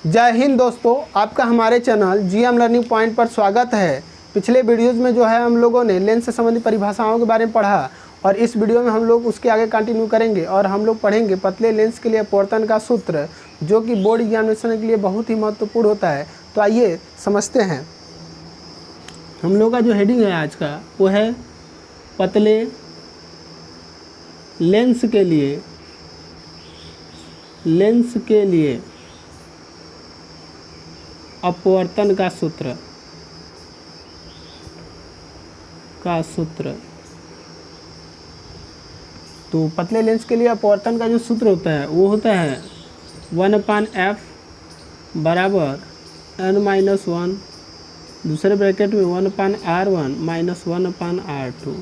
जय हिंद दोस्तों, आपका हमारे चैनल जीएम लर्निंग पॉइंट पर स्वागत है। पिछले वीडियोज़ में जो है हम लोगों ने लेंस से संबंधित परिभाषाओं के बारे में पढ़ा और इस वीडियो में हम लोग उसके आगे कंटिन्यू करेंगे और हम लोग पढ़ेंगे पतले लेंस के लिए अपवर्तन का सूत्र, जो कि बोर्ड एग्जामिनेशन के लिए बहुत ही महत्वपूर्ण होता है। तो आइए समझते हैं। हम लोग का जो हेडिंग है आज का वो है पतले लेंस के लिए अपवर्तन का सूत्र। तो पतले लेंस के लिए अपवर्तन का जो सूत्र होता है वो होता है 1/f बराबर n-1, दूसरे ब्रैकेट में 1/r1 माइनस 1/r2।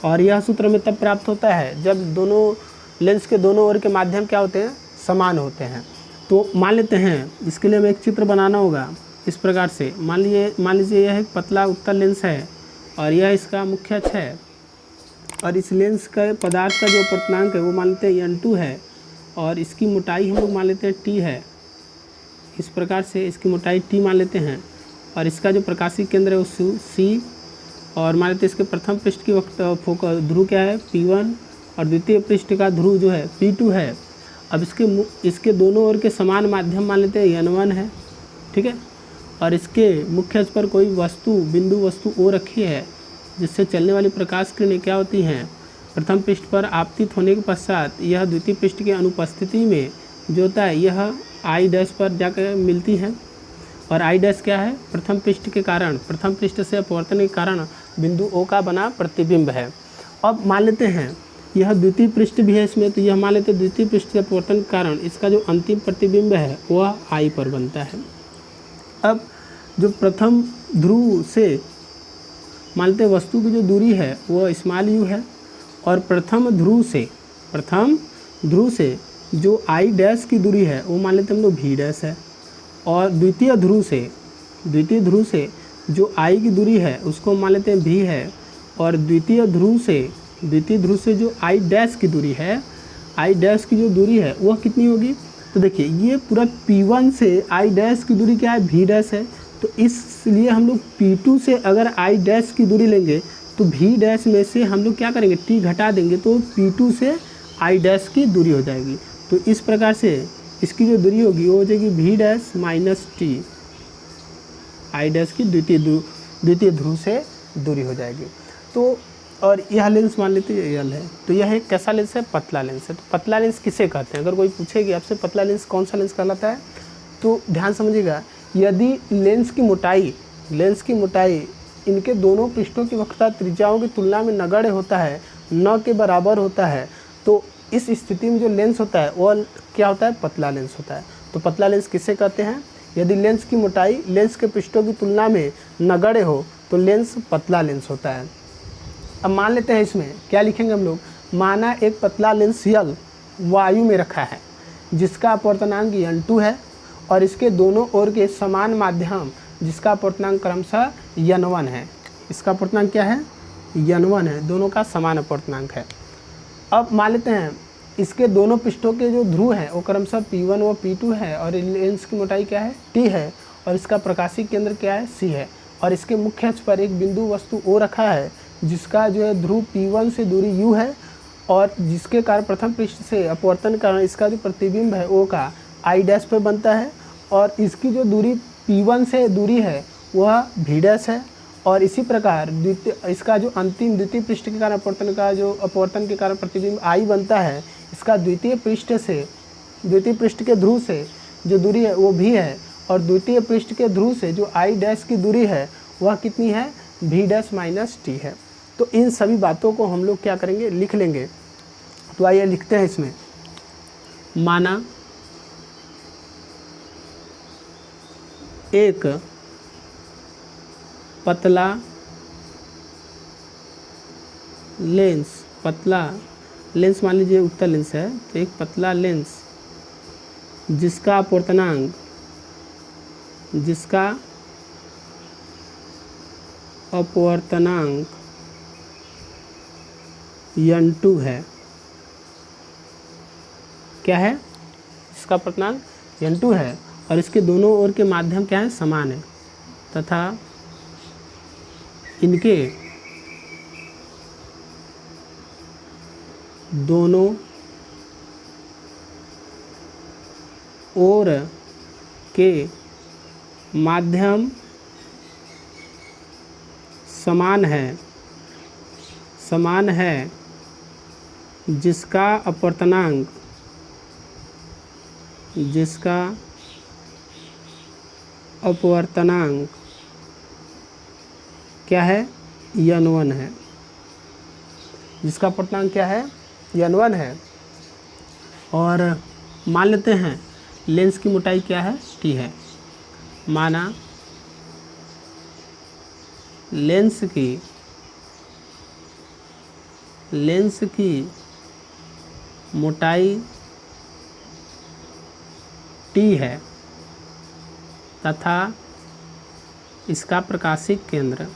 और यह सूत्र में तब प्राप्त होता है जब दोनों लेंस के दोनों ओर के माध्यम क्या होते हैं, समान होते हैं। तो मान लेते हैं, इसके लिए हमें एक चित्र बनाना होगा इस प्रकार से। मान लीजिए यह एक पतला उत्तल लेंस है और यह इसका मुख्य अक्ष है और इस लेंस का पदार्थ का जो अपवर्तनांक है वो मान लेते हैं n2 है और इसकी मोटाई हम लोग मान लेते हैं t है। इस प्रकार से इसकी मोटाई t मान लेते हैं और इसका जो प्रकाशीय केंद्र है वो C और मान लेते हैं इसके प्रथम पृष्ठ की फोकस ध्रुव क्या है P1 और द्वितीय पृष्ठ का ध्रुव जो है P2 है। अब इसके दोनों ओर के समान माध्यम मान लेते हैं n1 है, ठीक है। और इसके मुख्य अक्ष पर कोई बिंदु वस्तु O रखी है जिससे चलने वाली प्रकाश किरणें क्या होती हैं, प्रथम पृष्ठ पर आपतित होने के पश्चात यह द्वितीय पृष्ठ की अनुपस्थिति में जो होता है यह I' पर जाकर मिलती है। और I' क्या है, प्रथम पृष्ठ से अपवर्तन के कारण बिंदु O का बना प्रतिबिंब है। अब मान लेते हैं यह द्वितीय पृष्ठ भी है इसमें, तो यह मान लेते हैं द्वितीय पृष्ठ से अपवर्तन के कारण इसका जो अंतिम प्रतिबिंब है वह I पर बनता है। अब जो प्रथम ध्रुव से मान लेते हैं वस्तु की जो दूरी है वो स्मॉल u है और प्रथम ध्रुव से जो I' की दूरी है वो मान लेते हैं हम लोग v' है। और द्वितीय ध्रुव से जो I की दूरी है उसको मान लेते हैं v है। और द्वितीय ध्रुव से जो I' की दूरी है, I' की जो दूरी है वह कितनी होगी, तो देखिए ये पूरा P1 से I' की दूरी क्या है, v' है। तो इसलिए हम लोग P2 से अगर I' की दूरी लेंगे तो v' में से हम लोग क्या करेंगे, t घटा देंगे तो P2 से I' की दूरी हो जाएगी। तो इस प्रकार से इसकी जो दूरी होगी वो हो जाएगी v' माइनस t, I' की द्वितीय ध्रुव से दूरी हो जाएगी। तो और यह लेंस मान लेते हैं L है। तो यह एक कैसा लेंस है, पतला लेंस है। तो पतला लेंस किसे कहते हैं, अगर कोई पूछेगी आपसे पतला लेंस कौन सा लेंस कहलाता है, तो ध्यान समझिएगा। यदि लेंस की मोटाई इनके दोनों पृष्ठों की वक्रता त्रिज्याओं की तुलना में नगण्य होता है, न के बराबर होता है, तो इस स्थिति में जो लेंस होता है वो क्या होता है, पतला लेंस होता है। तो पतला लेंस किसे कहते हैं, यदि लेंस की मोटाई लेंस के पृष्ठों की तुलना में नगण्य हो तो लेंस पतला लेंस होता है। अब मान लेते हैं इसमें क्या लिखेंगे हम लोग, माना एक पतला लेंस L वायु में रखा है जिसका अपवर्तनांक n2 है और इसके दोनों ओर के समान माध्यम जिसका अपवर्तनांक क्रमशः n1 है। इसका अपवर्तनांक क्या है, n1 है, दोनों का समान अपवर्तनांक है। अब मान लेते हैं इसके दोनों पृष्ठों के जो ध्रुव हैं वो क्रमशः P1 व P2 है और लेंस की मोटाई क्या है, t है और इसका प्रकाशीय केंद्र क्या है, C है। और इसके मुख्य अक्ष पर एक बिंदु वस्तु O रखा है जिसका जो है ध्रुव P1 से दूरी u है और जिसके कारण प्रथम पृष्ठ से अपवर्तन के कारण इसका जो प्रतिबिंब है O का I' पर बनता है और इसकी जो दूरी P1 से दूरी है वह v' है। और इसी प्रकार इसका जो अंतिम द्वितीय पृष्ठ के कारण अपवर्तन के कारण प्रतिबिंब I बनता है, इसका द्वितीय पृष्ठ के ध्रुव से जो दूरी है वो v है और द्वितीय पृष्ठ के ध्रुव से जो I' की दूरी है वह कितनी है, v' माइनस t है। तो इन सभी बातों को हम लोग क्या करेंगे, लिख लेंगे। तो आइए लिखते हैं इसमें, माना एक पतला लेंस मान लीजिए उत्तल लेंस है, तो एक पतला लेंस जिसका अपवर्तनांक n2 है, क्या है, इसका अपवर्तनांक n2 है और इसके दोनों ओर के माध्यम क्या है, समान है, तथा इनके दोनों ओर के माध्यम समान है जिसका अपवर्तनांक क्या है, n1 है। जिसका अपवर्तनांक क्या है, n1 है। और मान लेते हैं लेंस की मोटाई क्या है, t है। माना लेंस की मोटाई t है तथा इसका प्रकाशिक केंद्र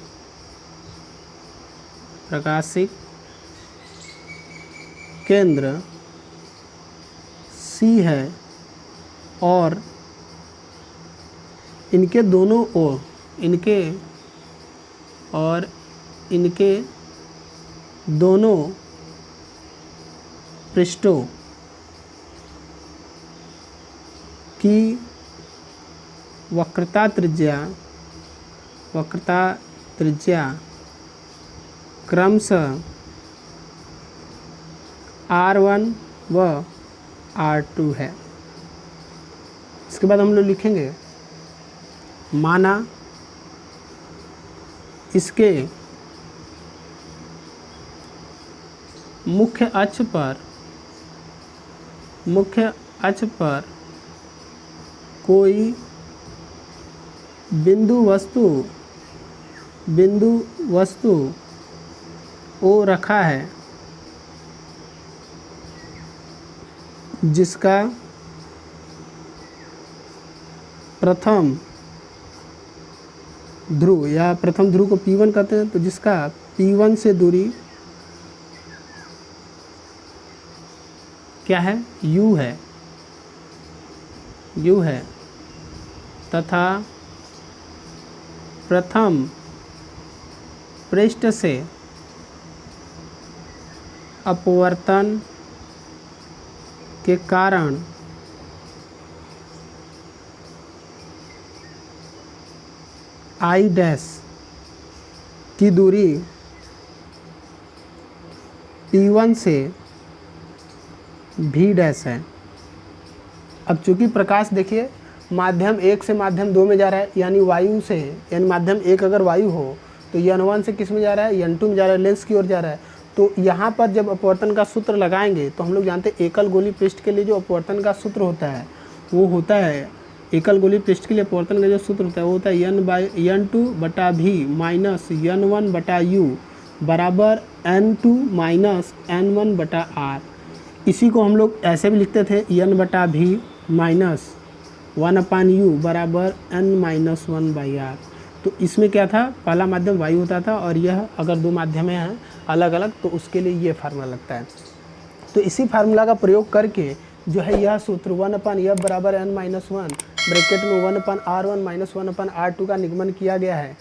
C है और इनके दोनों पृष्ठों की वक्रता त्रिज्या क्रमशः R1 व R2 है। इसके बाद हम लोग लिखेंगे, माना इसके मुख्य अक्ष पर कोई बिंदु वस्तु O रखा है जिसका प्रथम ध्रुव या प्रथम ध्रुव को P1 कहते हैं, तो जिसका P1 से दूरी क्या है, U है तथा प्रथम पृष्ठ से अपवर्तन के कारण I डैश की दूरी P1 से V डैश है। अब चूंकि प्रकाश देखिए माध्यम 1 से माध्यम 2 में जा रहा है, यानी वायु से, यानी माध्यम 1 अगर वायु हो तो n1 से किस में जा रहा है, n2 में जा रहा है, लेंस की ओर जा रहा है। तो यहाँ पर जब अपवर्तन का सूत्र लगाएंगे तो हम लोग जानते हैं एकल गोली पृष्ठ के लिए जो अपवर्तन का सूत्र होता है वो होता है, एकल गोली पृष्ठ के लिए अपवर्तन का जो सूत्र होता है वो होता है n/n2/v माइनस n1/u बराबर n2 माइनस n1/r। इसी को हम लोग ऐसे भी लिखते थे n/v माइनस 1/u बराबर n-1/r। तो इसमें क्या था, पहला माध्यम वायु होता था और यह अगर दो माध्यमें हैं अलग अलग तो उसके लिए ये फार्मूला लगता है। तो इसी फार्मूला का प्रयोग करके जो है यह सूत्र 1/f बराबर n-1 ब्रैकेट में 1/r1 माइनस 1/r2 का निगमन किया गया है।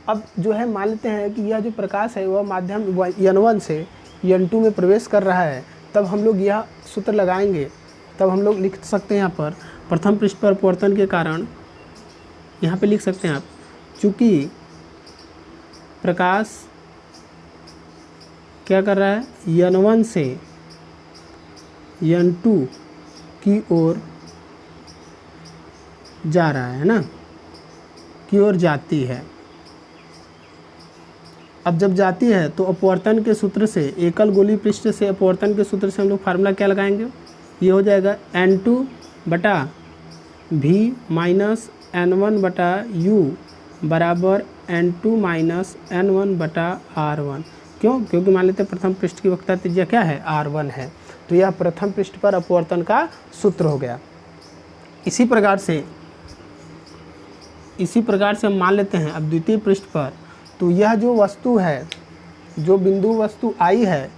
अब जो है मान लेते हैं कि यह जो प्रकाश है वह माध्यम n1 से n2 में प्रवेश कर रहा है, तब हम लोग यह सूत्र लगाएंगे, तब हम लोग लिख सकते हैं यहाँ पर प्रथम पृष्ठ पर अपवर्तन के कारण, यहाँ पे लिख सकते हैं आप, चूँकि प्रकाश क्या कर रहा है, n1 से n2 की ओर जा रहा है ना, की ओर जाती है। अब जब जाती है तो अपवर्तन के सूत्र से, एकल गोली पृष्ठ से अपवर्तन के सूत्र से हम लोग फार्मूला क्या लगाएंगे, ये हो जाएगा n2/v माइनस n1/u बराबर n2 माइनस n1/r1। क्यों, क्योंकि मान लेते हैं प्रथम पृष्ठ की वक्रता त्रिज्या क्या है, r1 है। तो यह प्रथम पृष्ठ पर अपवर्तन का सूत्र हो गया। इसी प्रकार से हम मान लेते हैं अब द्वितीय पृष्ठ पर, तो यह जो वस्तु है, जो बिंदु वस्तु I है,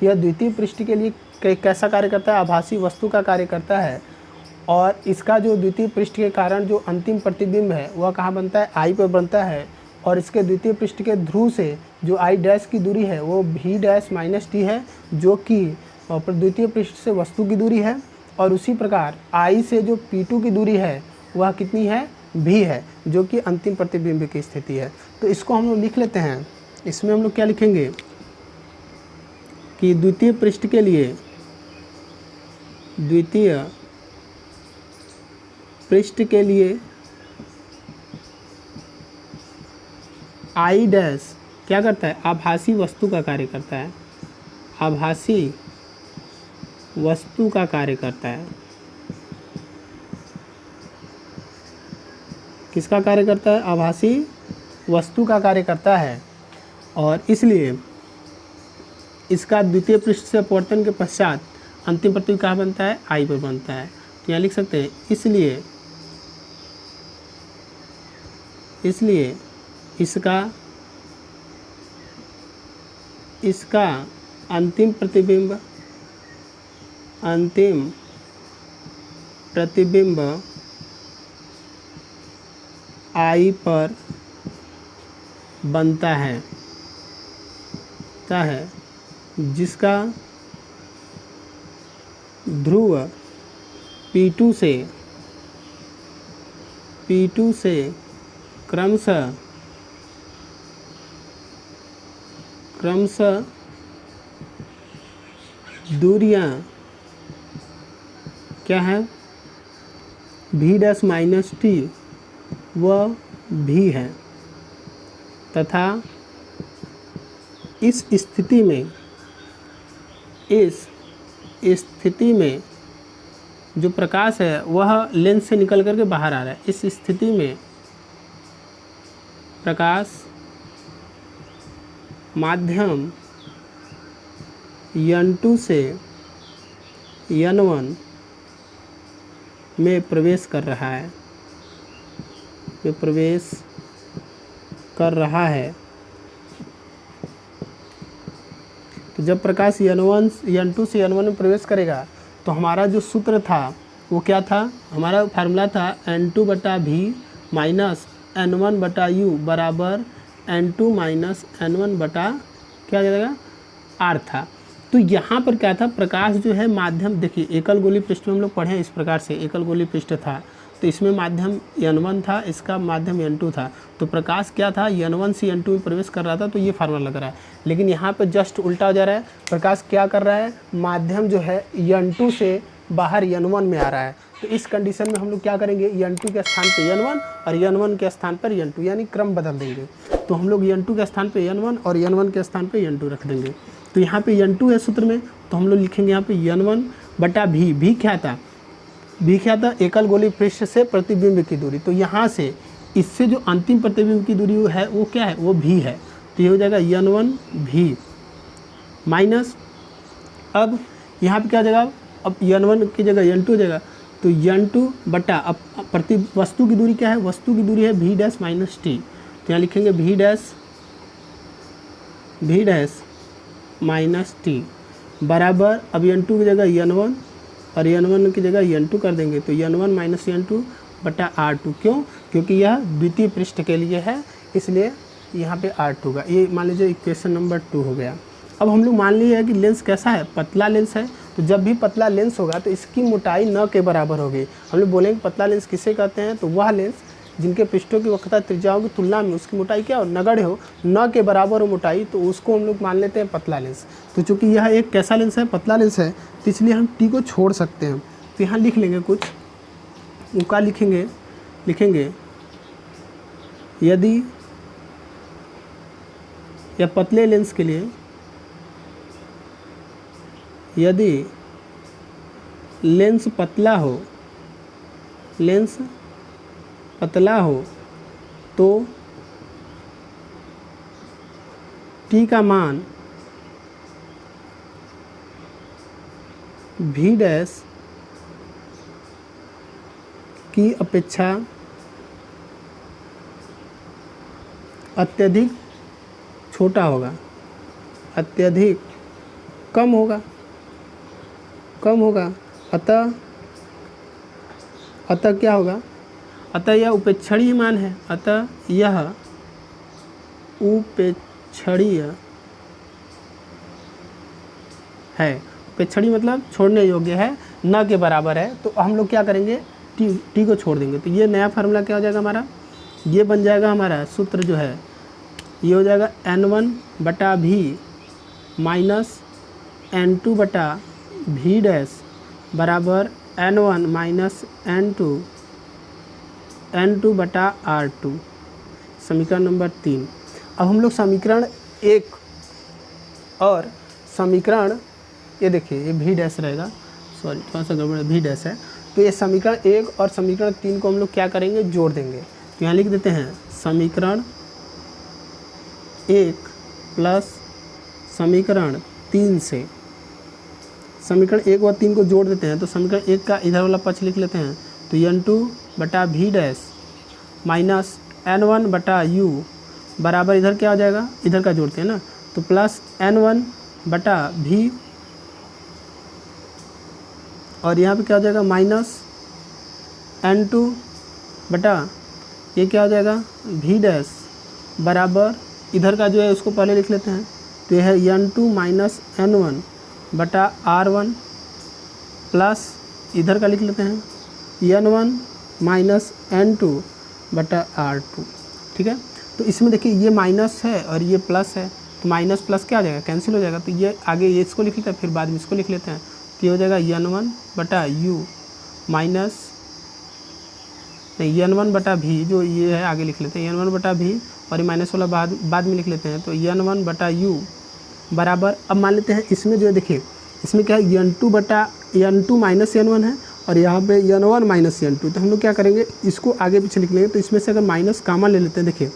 यह द्वितीय पृष्ठ के लिए कैसा कार्य करता है, आभासी वस्तु का कार्य करता है। और इसका जो द्वितीय पृष्ठ के कारण जो अंतिम प्रतिबिंब है वह कहाँ बनता है, आई पर बनता है। और इसके द्वितीय पृष्ठ के ध्रुव से जो आई डैश की दूरी है वो भी डैश माइनस टी है, जो कि द्वितीय पृष्ठ से वस्तु की दूरी है। और उसी प्रकार आई से जो P2 की दूरी है वह कितनी है, भी है, जो कि अंतिम प्रतिबिंब की स्थिति है। तो इसको हम लोग लिख लेते हैं। इसमें हम लोग क्या लिखेंगे कि द्वितीय पृष्ठ के लिए, द्वितीय पृष्ठ के लिए आई डैश क्या करता है, आभासी वस्तु का कार्य करता है, आभासी वस्तु का कार्य करता है। किसका कार्य करता है, आभासी वस्तु का कार्य करता है। और इसलिए इसका द्वितीय पृष्ठ से अपवर्तन के पश्चात अंतिम प्रतिबिंब कहाँ बनता है, आई पर बनता है। तो यहाँ लिख सकते हैं इसलिए इसका अंतिम प्रतिबिंब आई पर बनता है, जिसका ध्रुव P2 से क्रमशः दूरियां क्या है, भी डैश माइनस टी वह भी है, तथा इस स्थिति में जो प्रकाश है वह लेंस से निकल करके बाहर आ रहा है। इस स्थिति में प्रकाश माध्यम N2 से N1 में प्रवेश कर रहा है, तो जब प्रकाश N2 से N1 में प्रवेश करेगा तो हमारा जो सूत्र था वो क्या था, हमारा फार्मूला था N2 बटा भी माइनस N1 बटा यू बराबर N2 माइनस N1 बटा क्या जाएगा, R था। तो यहाँ पर क्या था, प्रकाश जो है माध्यम, देखिए एकल गोली पृष्ठ में हम लोग पढ़े इस प्रकार से, एकल गोली पृष्ठ था तो इसमें माध्यम N1 था, इसका माध्यम N2 था। तो प्रकाश क्या था, N1 से N2 में प्रवेश कर रहा था, तो ये फार्मूला लग रहा है। लेकिन यहाँ पर जस्ट उल्टा हो जा रहा है, प्रकाश क्या कर रहा है, माध्यम जो है N2 से बाहर N1 में आ रहा है। तो इस कंडीशन में हम लोग क्या करेंगे, N2 के स्थान पे N1 और N1 के स्थान पर N2, यानी क्रम बदल देंगे। तो हम लोग N2 के स्थान पे N1 और N1 के स्थान पे N2 रख देंगे। तो यहाँ पे N2 है सूत्र में, तो हम लोग लिखेंगे यहाँ पे N1 बटा भी क्या था, एकल गोली पृष्ठ से प्रतिबिंब की दूरी। तो यहाँ से इससे जो अंतिम प्रतिबिंब की दूरी है वो क्या है, वो भी है। तो ये हो जाएगा N1 भी माइनस, अब यहाँ पे क्या हो जाएगा, अब N1 की जगह N2 हो जाएगा। तो N2 बटा, अब वस्तु की दूरी क्या है, वस्तु की दूरी है भी डैश माइनस टी। तो यहाँ लिखेंगे भी डैश माइनस टी बराबर, अब N2 की जगह N1 और N1 की जगह N2 कर देंगे। तो N1 माइनस N2 बटा R2। क्यों, क्योंकि यह द्वितीय पृष्ठ के लिए है, इसलिए यहाँ पे R2 होगा। ये मान लीजिए इक्वेशन नंबर 2 हो गया। अब हम लोग मान लिया है कि लेंस कैसा है, पतला लेंस है। तो जब भी पतला लेंस होगा तो इसकी मोटाई न के बराबर होगी। हम लोग बोलेंगे पतला लेंस किसे कहते हैं, तो वह लेंस जिनके पृष्ठों की वक्रता त्रिज्याओं की तुलना में उसकी मोटाई क्या हो, नगण्य हो, न के बराबर हो मोटाई, तो उसको हम लोग मान लेते हैं पतला लेंस। तो चूँकि यह एक कैसा लेंस है, पतला लेंस है, तो इसलिए हम टी को छोड़ सकते हैं। तो यहाँ लिख लेंगे कुछ, उनका लिखेंगे यदि या पतले लेंस के लिए यदि लेंस पतला हो तो टी का मान भी डैश की अपेक्षा अत्यधिक छोटा होगा, अत्यधिक कम होगा। अतः अतः क्या होगा, अतः यह उपेक्षणीय मान है, अतः यह उपेक्षणीय है। उपेक्षणीय मतलब छोड़ने योग्य है, न के बराबर है। तो हम लोग क्या करेंगे, टी को छोड़ देंगे। तो ये नया फार्मूला क्या हो जाएगा हमारा, ये बन जाएगा हमारा सूत्र जो है, ये हो जाएगा N1/V माइनस N2/V डैश बराबर N1 माइनस N2/R2, समीकरण नंबर 3। अब हम लोग समीकरण 1 और समीकरण, ये देखिए ये V डैश रहेगा, सॉरी थोड़ा सा गड़बड़ है, V डैश है। तो ये समीकरण 1 और समीकरण 3 को हम लोग क्या करेंगे, जोड़ देंगे। तो यहाँ लिख देते हैं समीकरण 1 प्लस समीकरण 3 से समीकरण 1 और 3 को जोड़ देते हैं। तो समीकरण 1 का इधर वाला पक्ष लिख लेते हैं, तो N2/V डैश माइनस N1/U बराबर इधर क्या हो जाएगा, इधर का जोड़ते हैं ना, तो प्लस N1/V और यहाँ पे क्या हो जाएगा माइनस N2 ये क्या हो जाएगा V डैश बराबर इधर का जो है उसको पहले लिख लेते हैं। तो यह है N2 माइनस N1/R1 प्लस इधर का लिख लेते हैं N1 माइनस N2/R2। ठीक है, तो इसमें देखिए ये माइनस है और ये प्लस है, तो माइनस प्लस क्या हो जाएगा, कैंसिल हो जाएगा। तो ये आगे ये इसको लिख लेते हैं, फिर बाद में इसको लिख लेते हैं। तो ये हो जाएगा N1/U माइनस N1/V, जो ये है आगे लिख लेते हैं N1/V और ये माइनस वाला बाद में लिख लेते हैं। तो N1/U बराबर, अब मान लेते हैं इसमें जो है देखिए इसमें क्या है N2 माइनस N1 है और यहाँ पे N1 माइनस N2। तो हम लोग क्या करेंगे, इसको आगे पीछे लिख लेंगे। तो इसमें से अगर माइनस कॉमन ले लेते हैं, देखिए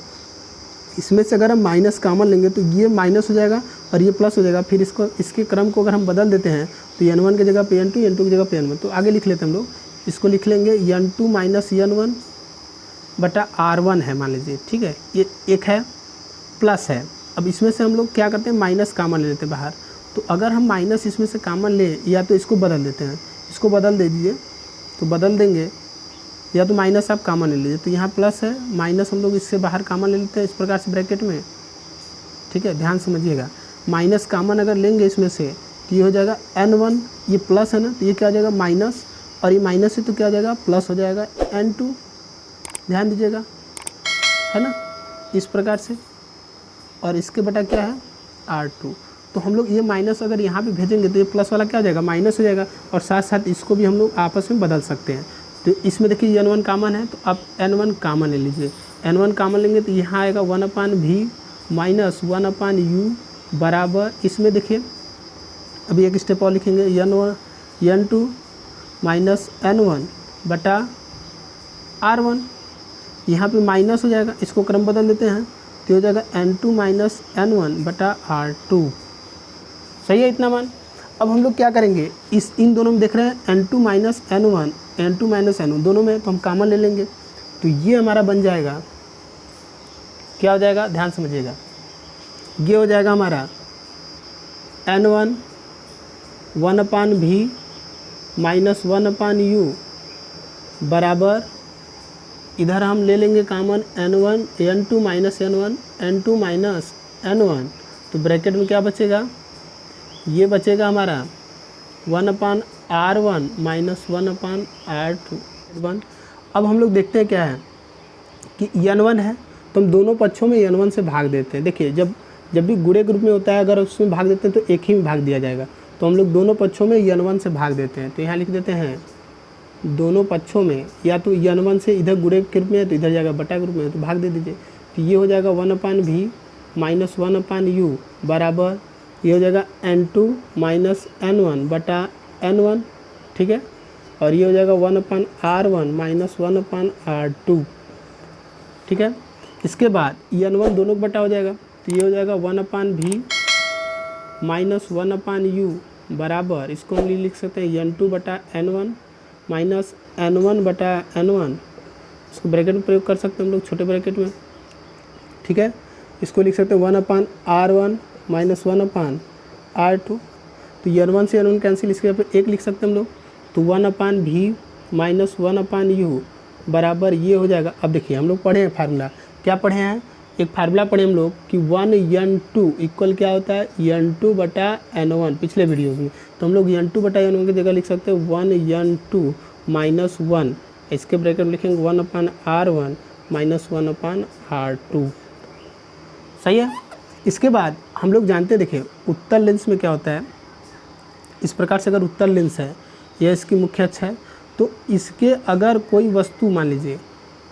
इसमें से अगर हम माइनस कॉमन लेंगे तो ये माइनस हो जाएगा और ये प्लस हो जाएगा। फिर इसके क्रम को अगर हम बदल देते हैं तो N1 की जगह पे N2, N2 की जगह पे N1। तो आगे लिख लेते हैं हम लोग, इसको लिख लेंगे N2 माइनस N1/R1 है मान लीजिए। ठीक है, ये एक है प्लस है। अब इसमें से हम लोग क्या करते हैं, माइनस कॉमन ले लेते हैं बाहर। तो अगर हम माइनस इसमें से कॉमन ले, या तो इसको बदल देते हैं, इसको बदल दे दीजिए, तो बदल देंगे, या तो माइनस आप कॉमन ले लीजिए। तो यहाँ प्लस है, माइनस हम लोग इससे बाहर कॉमन ले लेते हैं इस प्रकार से ब्रैकेट में। ठीक है, ध्यान समझिएगा, माइनस कॉमन अगर लेंगे इसमें से तो ये हो जाएगा N1, ये प्लस है ना, तो ये क्या हो जाएगा माइनस, और ये माइनस है तो क्या हो जाएगा प्लस हो जाएगा N2, ध्यान दीजिएगा, है ना, इस प्रकार से। और इसके बटा क्या है R2। तो हम लोग ये माइनस अगर यहाँ पे भेजेंगे तो ये प्लस वाला क्या हो जाएगा, माइनस हो जाएगा। और साथ साथ इसको भी हम लोग आपस में बदल सकते हैं। तो इसमें देखिए N1 कॉमन है, तो आप N1 कॉमन ले लीजिए। N1 कॉमन लेंगे तो यहाँ आएगा 1/V माइनस 1/U बराबर, इसमें देखिए अभी एक स्टेप और लिखेंगे, N2 माइनस N1/R1। यहाँ पे माइनस हो जाएगा, इसको क्रम बदल देते हैं तो हो जाएगा N2 माइनस N1/R2। सही है इतना मान। अब हम लोग क्या करेंगे, इन दोनों में देख रहे हैं N2 minus N1, N2 minus N1 दोनों में, तो हम कॉमन ले लेंगे। तो ये हमारा बन जाएगा, क्या हो जाएगा, ध्यान समझिएगा, ये हो जाएगा हमारा N1 1/V माइनस 1/U बराबर, इधर हम ले लेंगे common N2 minus N1, N2 minus N1। तो ब्रैकेट में क्या बचेगा, ये बचेगा हमारा 1/R1 माइनस 1/R2। अब हम लोग देखते हैं क्या है कि N1 है तो हम दोनों पक्षों में N1 से भाग देते हैं। देखिए जब भी गुणे ग्रुप में होता है, अगर उसमें भाग देते हैं तो एक ही में भाग दिया जाएगा। तो हम लोग दोनों पक्षों में N1 से भाग देते हैं। तो यहाँ लिख देते हैं दोनों पक्षों में, या तो N1 से इधर गुणे ग्रुप में है तो इधर जाएगा बटा ग्रुप में है तो भाग दे दीजिए। तो ये हो जाएगा 1/V माइनस 1/U बराबर, ये हो जाएगा N2 माइनस N1/N1। ठीक है, और ये हो जाएगा 1/R1 माइनस 1/R2। ठीक है, इसके बाद N1 दोनों का बटा हो जाएगा, तो ये हो जाएगा 1/V माइनस 1/U बराबर, इसको हम लिख सकते हैं N2/N1 माइनस N1/N1। इसको ब्रैकेट में प्रयोग कर सकते हैं हम लोग, छोटे ब्रैकेट में। ठीक है, इसको लिख सकते हैं 1/R1 माइनस 1/R2। तो N1 से N1 कैंसिल, इसके यहाँ पे एक लिख सकते हैं हम लोग। तो 1/V माइनस 1/u बराबर ये हो जाएगा। अब देखिए हम लोग पढ़े हैं फार्मूला, क्या पढ़े हैं, एक फार्मूला पढ़े हम लोग कि 1n2 इक्वल क्या होता है n2/n1 पिछले वीडियो में। तो हम लोग n2/n1 की जगह लिख सकते हैं 1n2 माइनस 1, इसके ब्रैकेट में लिखेंगे 1/r1 माइनस 1/r2। सही है। इसके बाद हम लोग जानते हैं, देखिए उत्तल लेंस में क्या होता है, इस प्रकार से अगर उत्तल लेंस है, यह इसकी मुख्य अक्ष है, तो इसके अगर कोई वस्तु मान लीजिए,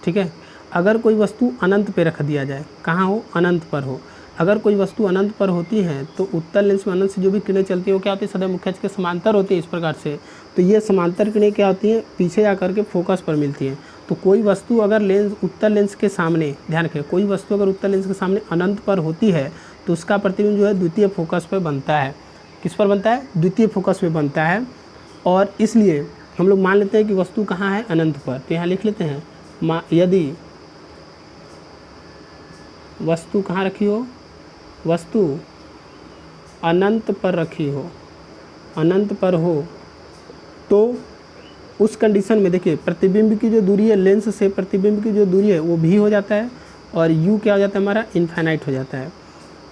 ठीक है, अगर कोई वस्तु अनंत पे रख दिया जाए, कहाँ हो, अनंत पर हो, अगर कोई वस्तु अनंत पर होती है तो उत्तल लेंस में अनंत से जो भी किरणें चलती है वो क्या होती है, सदैव मुख्य अक्ष के समांतर होती है इस प्रकार से। तो ये समांतर किरणें क्या होती हैं, पीछे जाकर के फोकस पर मिलती हैं। तो कोई वस्तु अगर लेंस उत्तल लेंस के सामने, ध्यान रखें, कोई वस्तु अगर उत्तल लेंस के सामने अनंत पर होती है तो उसका प्रतिबिंब जो है द्वितीय फोकस पर बनता है। किस पर बनता है, द्वितीय फोकस पे बनता है। और इसलिए हम लोग मान लेते हैं कि वस्तु कहाँ है, अनंत पर। तो यहाँ लिख लेते हैं यदि वस्तु कहाँ रखी हो, वस्तु अनंत पर रखी हो, अनंत पर हो, तो उस कंडीशन में देखिए प्रतिबिंब की जो दूरी है, लेंस से प्रतिबिंब की जो दूरी है वो भी हो जाता है और u क्या हो जाता है हमारा, इनफाइनाइट हो जाता है।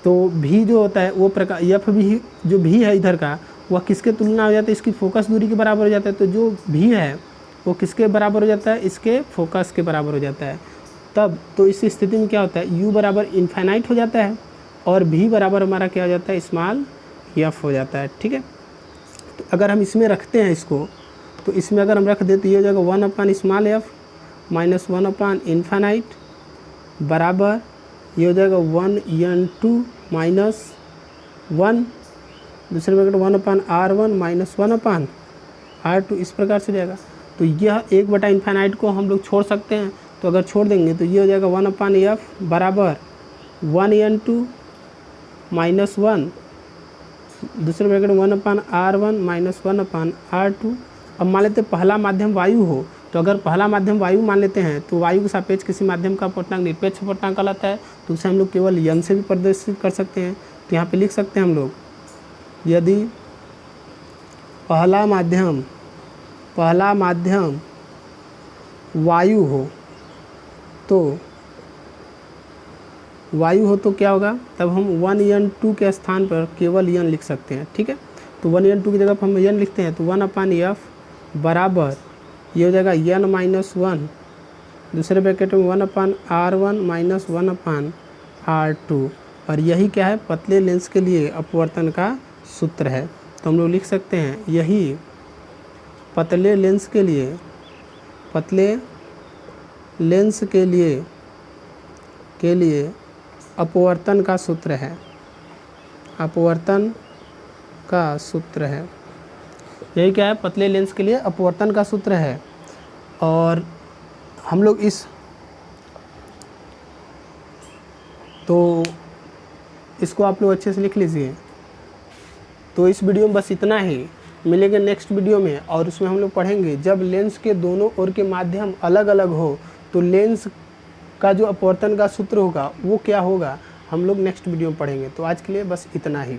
तो v जो होता है वो प्रकार एफ भी जो v है इधर का, वह किसके तुलना हो जाता है, इसकी फोकस दूरी के बराबर हो जाता है। तो जो v है वो किसके बराबर हो जाता है, इसके फोकस के बराबर हो जाता है। तब तो इस स्थिति में क्या होता है, u बराबर इनफाइनाइट हो जाता है और v बराबर हमारा क्या हो जाता है, स्मॉल f हो जाता है। ठीक है। तो अगर हम इसमें रखते हैं इसको, तो इसमें अगर हम रख दें तो ये हो जाएगा 1/स्मॉल f माइनस 1/इनफाइनाइट बराबर ये हो जाएगा 1n2 माइनस 1, दूसरे ब्रैकेट 1/r1 माइनस 1/r2, इस प्रकार से जाएगा। तो यह 1/इनफाइनाइट को हम लोग छोड़ सकते हैं, तो अगर छोड़ देंगे तो ये हो जाएगा 1/f बराबर 1n2 माइनस 1, दूसरे ब्रैकेट 1/r1 माइनस 1/r2। अब मान लेते हैं पहला माध्यम वायु हो, तो अगर पहला माध्यम वायु मान लेते हैं तो वायु के सापेक्ष किसी माध्यम का अपवर्तनांक निरपेक्ष अपवर्तनांक कहलाता है। तो उसे हम लोग केवल यन से भी प्रदर्शित कर सकते हैं। तो यहाँ पे लिख सकते हैं हम लोग, यदि पहला माध्यम वायु हो तो क्या होगा, तब हम 1n2 के स्थान पर केवल यन लिख सकते हैं। ठीक है। तो 1n2 की जगह पर हम यन लिखते हैं, तो 1/f बराबर ये हो जाएगा n माइनस 1, दूसरे ब्रैकेट में 1/r1 माइनस 1/r2। और यही क्या है, पतले लेंस के लिए अपवर्तन का सूत्र है। तो हम लोग लिख सकते हैं यही पतले लेंस के लिए अपवर्तन का सूत्र है, अपवर्तन का सूत्र है। यही क्या है, पतले लेंस के लिए अपवर्तन का सूत्र है। और हम लोग तो इसको आप लोग अच्छे से लिख लीजिए। तो इस वीडियो में बस इतना ही, मिलेंगे नेक्स्ट वीडियो में, और उसमें हम लोग पढ़ेंगे जब लेंस के दोनों ओर के माध्यम अलग अलग हो तो लेंस का जो अपवर्तन का सूत्र होगा वो क्या होगा, हम लोग नेक्स्ट वीडियो में पढ़ेंगे। तो आज के लिए बस इतना ही।